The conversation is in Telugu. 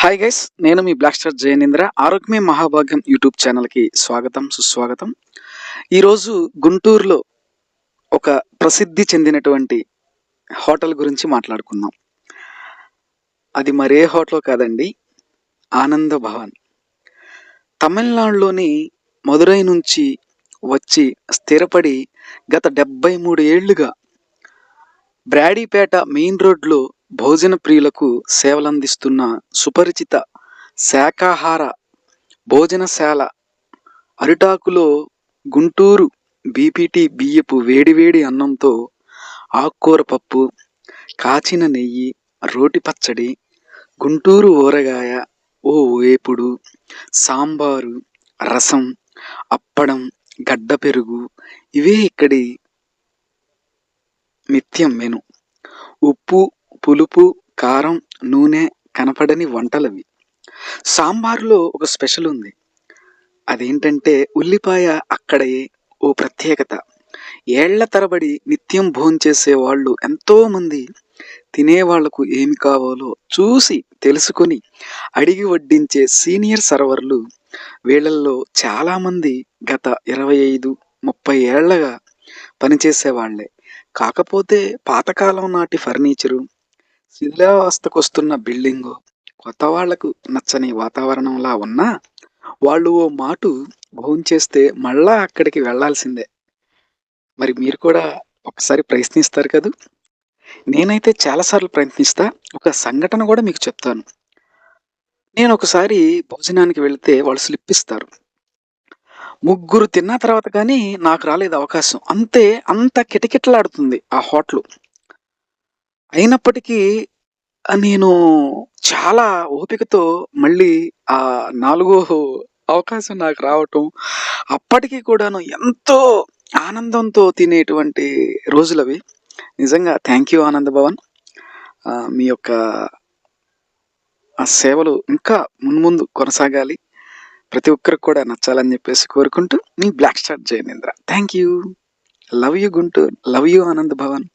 హాయ్ గైస్, నేను మీ బ్లాక్ స్టార్ జయనేంద్ర. ఆరోగ్యమే మహాభాగ్యం యూట్యూబ్ ఛానల్కి స్వాగతం, సుస్వాగతం. ఈరోజు గుంటూరులో ఒక ప్రసిద్ధి చెందినటువంటి హోటల్ గురించి మాట్లాడుకుందాం. అది మరే హోటల్ కాదండి, ఆనంద భవన్. తమిళనాడులోని మదురై నుంచి వచ్చి స్థిరపడి గత 73 ఏళ్లుగా బ్రాడీపేట మెయిన్ రోడ్లో భోజన ప్రియులకు సేవలందిస్తున్న సుపరిచిత శాకాహార భోజనశాల అరిటాకులో గుంటూరు బీపీటీ బియ్యపు వేడివేడి అన్నంతో ఆకుకూర పప్పు, కాచిన నెయ్యి, రోటి పచ్చడి, గుంటూరు ఊరగాయ, ఓ వేపుడు, సాంబారు, రసం, అప్పడం, గడ్డ పెరుగు ఇవే ఇక్కడి నిత్యం మెను. ఉప్పు, పులుపు, కారం, నూనె కనపడని వంటలవి. సాంబార్లో ఒక స్పెషల్ ఉంది. అదేంటంటే ఉల్లిపాయ అక్కడే ఓ ప్రత్యేకత. ఏళ్ల తరబడి నిత్యం భోంచేసే వాళ్ళు ఎంతోమంది తినేవాళ్లకు ఏమి కావాలో చూసి తెలుసుకొని అడిగి వడ్డించే సీనియర్ సర్వర్లు వీళ్ళల్లో చాలామంది గత 25-30 ఏళ్లగా పనిచేసేవాళ్లే. కాకపోతే పాతకాలం నాటి ఫర్నిచరు, శిథిలావస్థకొస్తున్న బిల్డింగు, కొత్త వాళ్లకు నచ్చని వాతావరణంలా ఉన్నా వాళ్ళు ఓ మాటు భోంచేస్తే మళ్ళా అక్కడికి వెళ్లాల్సిందే. మరి మీరు కూడా ఒకసారి ప్రయత్నిస్తారు కదూ. నేనైతే చాలాసార్లు ప్రయత్నిస్తా. ఒక సంఘటన కూడా మీకు చెప్తాను. నేను ఒకసారి భోజనానికి వెళితే వాళ్ళు స్లిప్ ఇస్తారు. ముగ్గురు తిన్న తర్వాత కానీ నాకు రాలేదు అవకాశం. అంత కిటకిటలాడుతుంది ఆ హోటలు. అయినప్పటికీ నేను చాలా ఓపికతో మళ్ళీ ఆ 4గో అవకాశం నాకు రావటం, అప్పటికి కూడాను ఎంతో ఆనందంతో తినేటువంటి రోజులవి. నిజంగా థ్యాంక్ యూ ఆనంద్ భవన్. మీ యొక్క ఆ సేవలు ఇంకా మున్ముందు కొనసాగాలి, ప్రతి ఒక్కరికి కూడా నచ్చాలని చెప్పేసి కోరుకుంటూ మీ black star Jayanendra. Thank you. Love you Guntur, love you Anand Bhavan.